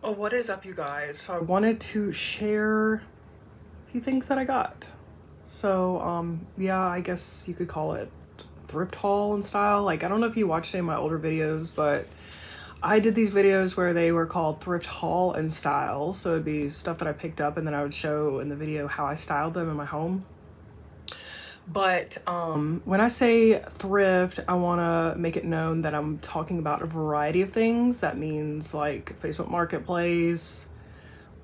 Oh, what is up, you guys? So I wanted to share a few things that I got. So, yeah, I guess you could call it thrift haul and style. Like, I don't know if you watched any of my older videos, but I did these videos where they were called thrift haul and style. So it'd be stuff that I picked up and then I would show in the video how I styled them in my home. But when I say thrift, I want to make it known that I'm talking about a variety of things. That means like Facebook Marketplace,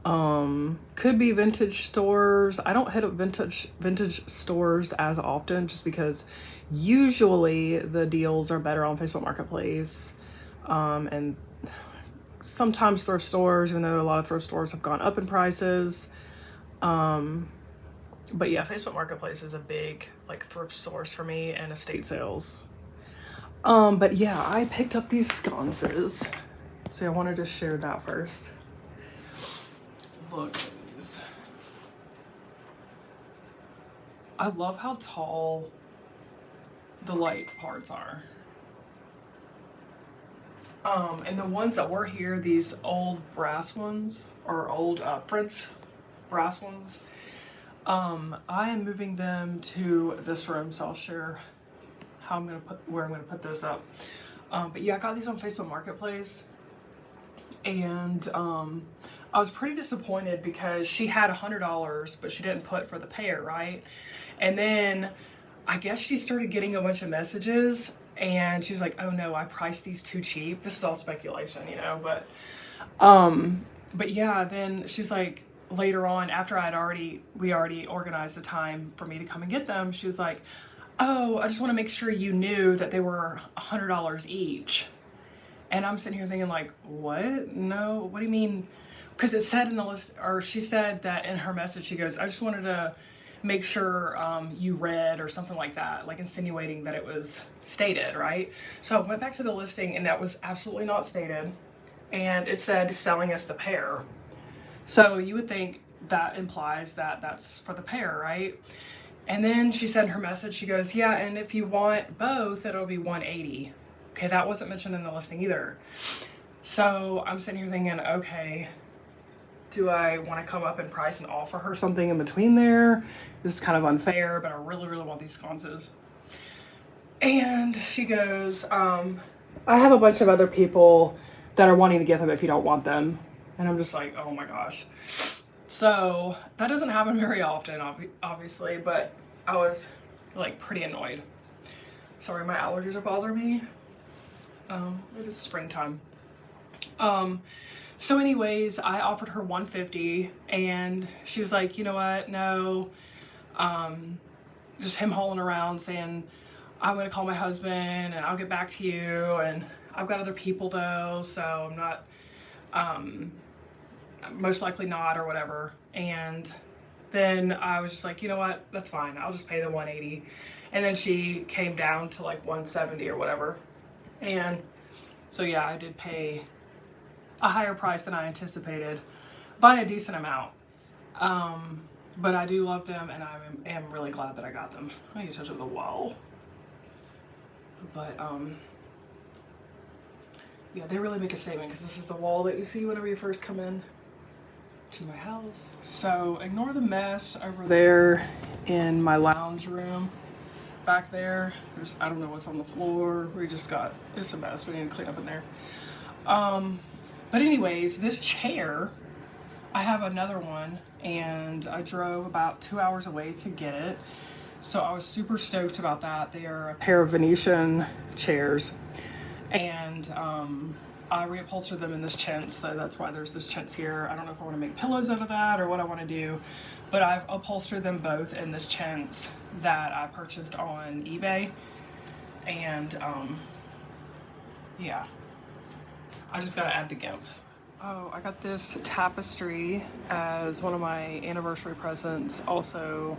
could be vintage stores. I don't hit up vintage stores as often just because usually the deals are better on Facebook Marketplace, and sometimes thrift stores, even though a lot of thrift stores have gone up in prices. But yeah, Facebook Marketplace is a big like thrift source for me, and estate sales. But yeah, I picked up these sconces, so I wanted to share that first. Look at these. I love how tall the light parts are. And the ones that were here, these old brass ones, or old French brass ones, I am moving them to this room, so I'll share where I'm gonna put those up. But yeah, I got these on Facebook Marketplace, and I was pretty disappointed because she had $100, but she didn't put for the pair, right? And then I guess she started getting a bunch of messages, and she was like, "Oh no, I priced these too cheap." This is all speculation, you know, but yeah, then she's like, later on, after we already organized a time for me to come and get them, she was like, "Oh, I just want to make sure you knew that they were $100 each." And I'm sitting here thinking like, what? No, what do you mean? Because it said in the list, or she said that in her message, she goes, "I just wanted to make sure you read," or something like that, like insinuating that it was stated, right? So I went back to the listing and that was absolutely not stated. And it said selling us the pair. So you would think that implies that that's for the pair, right? And then she said in her message, she goes, "Yeah, and if you want both, it'll be $180. Okay, that wasn't mentioned in the listing either. So I'm sitting here thinking, okay, do I want to come up in price and offer her something in between there? This is kind of unfair, but I really, really want these sconces. And she goes, "I have a bunch of other people that are wanting to get them if you don't want them." And I'm just like, oh my gosh. So that doesn't happen very often, obviously, but I was like pretty annoyed. Sorry, my allergies are bothering me. It is springtime. So anyways, I offered her $150, and she was like, "You know what? No." Just him hauling around saying, "I'm gonna call my husband and I'll get back to you, and I've got other people though, so I'm not, most likely not," or whatever. And then I was just like, you know what? That's fine. I'll just pay the $180. And then she came down to like $170 or whatever. And so yeah, I did pay a higher price than I anticipated by a decent amount. But I do love them, and I am really glad that I got them. I need to touch up the wall. But yeah, they really make a statement, because this is the wall that you see whenever you first come in to my house. So ignore the mess over there in my lounge room. Back there, I don't know what's on the floor. It's a mess. We need to clean up in there. But anyways, this chair, I have another one, and I drove about 2 hours away to get it. So I was super stoked about that. They are a pair of Venetian chairs, and I reupholstered them in this chintz, so that's why there's this chintz here. I don't know if I want to make pillows out of that or what I want to do, but I've upholstered them both in this chintz that I purchased on eBay. And yeah, I just gotta add the GIMP. Oh, I got this tapestry as one of my anniversary presents, also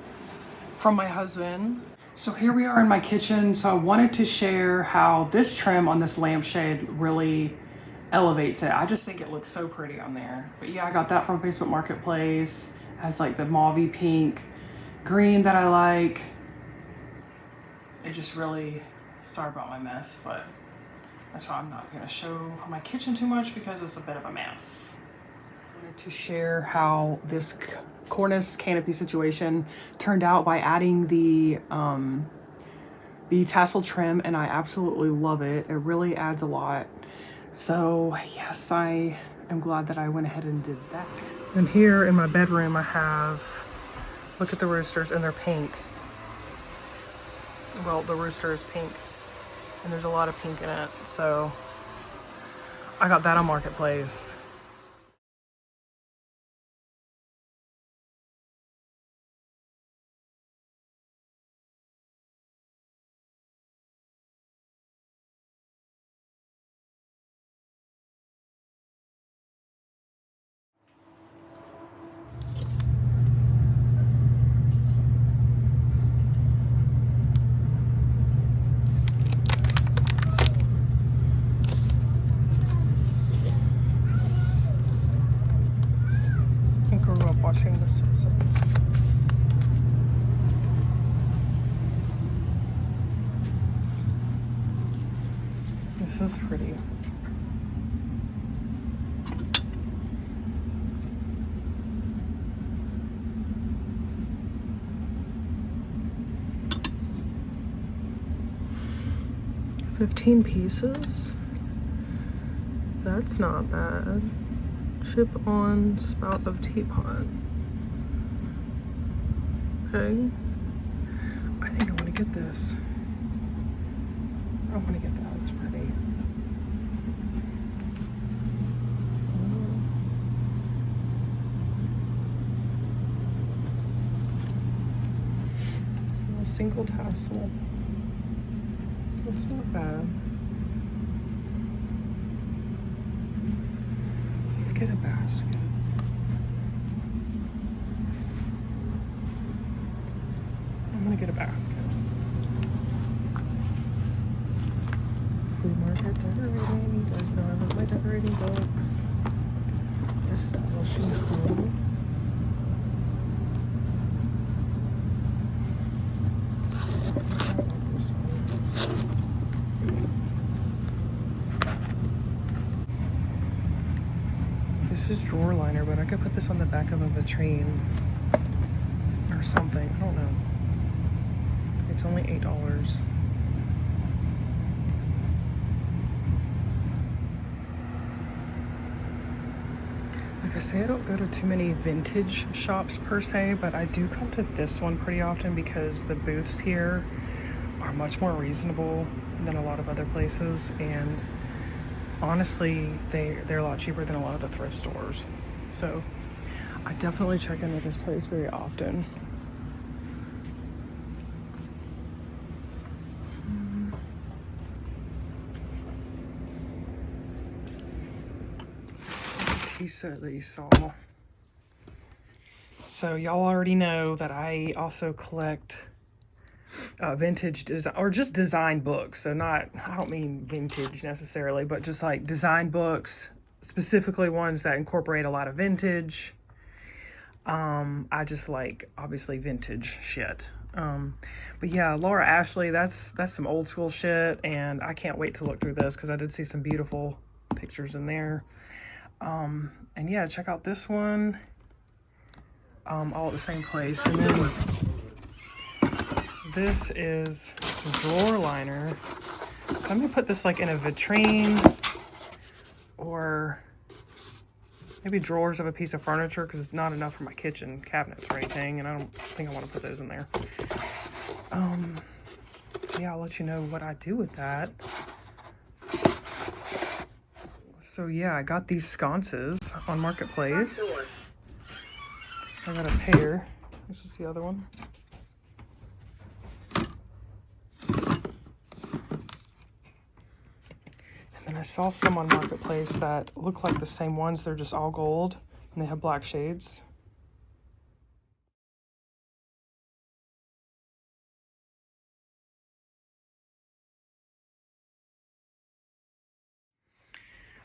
from my husband. So here we are in my kitchen. So I wanted to share how this trim on this lampshade really elevates it. I just think it looks so pretty on there. But yeah, I got that from Facebook Marketplace. It has like the mauvey pink green that I like. It just really, sorry about my mess, but that's why I'm not gonna show my kitchen too much, because it's a bit of a mess. wanted to share how this cornice canopy situation turned out by adding the tassel trim, and I absolutely love it. It really adds a lot. So yes, I am glad that I went ahead and did that. And here in my bedroom I have, look at the roosters, and they're pink. Well, the rooster is pink and there's a lot of pink in it. So I got that on Marketplace. I grew up watching The Simpsons. This is pretty. $15 pieces. That's not bad. Chip on spout of teapot. Okay. I think I want to get this. I want to get that. It's pretty. So a single tassel. That's not bad. Let's get a basket. I'm gonna get a basket. Flea market decorating. You guys know I love my decorating books. Establishing home. This one. This is drawer liner, but I could put this on the back of a vitrine or something. I don't know. It's only $8. Like I say, I don't go to too many vintage shops per se, but I do come to this one pretty often because the booths here are much more reasonable than a lot of other places, and honestly, they're a lot cheaper than a lot of the thrift stores. So I definitely check in with this place very often. Tea set that you saw. So y'all already know that I also collect vintage design, or just design books. So not, I don't mean vintage necessarily, but just like design books, specifically ones that incorporate a lot of vintage. I just like, obviously, vintage shit. But yeah, Laura Ashley, that's some old school shit, and I can't wait to look through this because I did see some beautiful pictures in there. And yeah, check out this one. All at the same place. And then this is some drawer liner. So I'm gonna put this like in a vitrine or maybe drawers of a piece of furniture, because it's not enough for my kitchen cabinets or anything, and I don't think I want to put those in there. So yeah, I'll let you know what I do with that. So yeah, I got these sconces on Marketplace. I got a pair. This is the other one. And then I saw some on Marketplace that look like the same ones. They're just all gold, and they have black shades.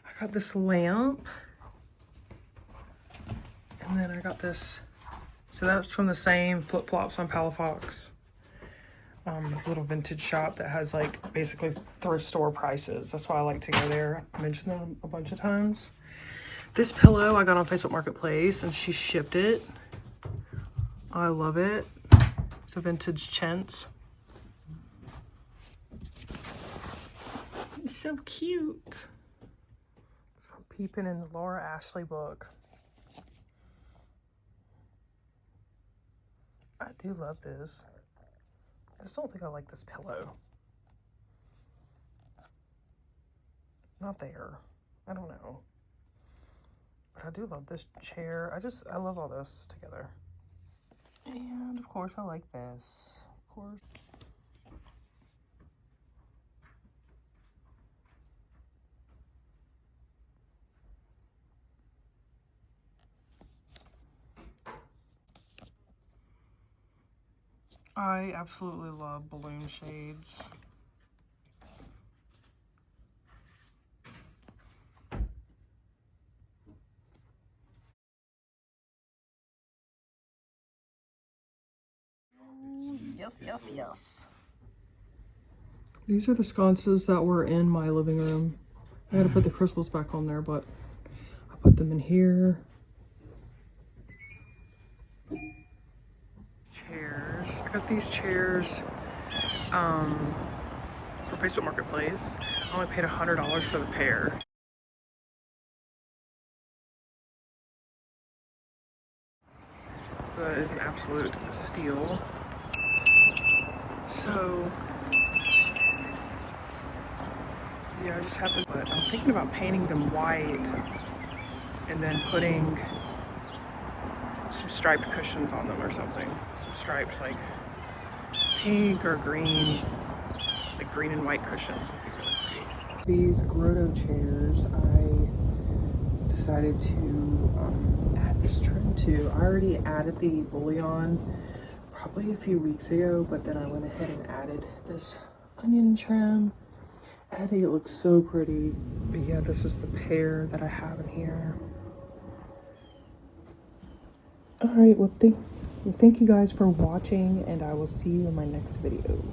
I got this lamp. And then I got this. So that's from the same flip-flops on Palafox. Little vintage shop that has like basically thrift store prices. That's why I like to go there. I mentioned them a bunch of times. This pillow I got on Facebook Marketplace and she shipped it. I love it. It's a vintage chintz. It's so cute. So I'm peeping in the Laura Ashley book. I do love this. I just don't think I like this pillow. Not there. I don't know. But I do love this chair. I love all this together. And of course I like this. Of course. I absolutely love balloon shades. Yes, yes, yes. These are the sconces that were in my living room. I gotta put the crystals back on there, but I put them in here. Chairs. I got these chairs for Facebook Marketplace. I only paid $100 for the pair. So that is an absolute steal. So yeah, I just happened, but I'm thinking about painting them white and then putting some striped cushions on them or something. Some striped, like pink or green, like green and white cushions would be really pretty. These grotto chairs, I decided to add this trim to. I already added the bullion probably a few weeks ago, but then I went ahead and added this onion trim. And I think it looks so pretty. But yeah, this is the pair that I have in here. All right, well, thank you guys for watching, and I will see you in my next video.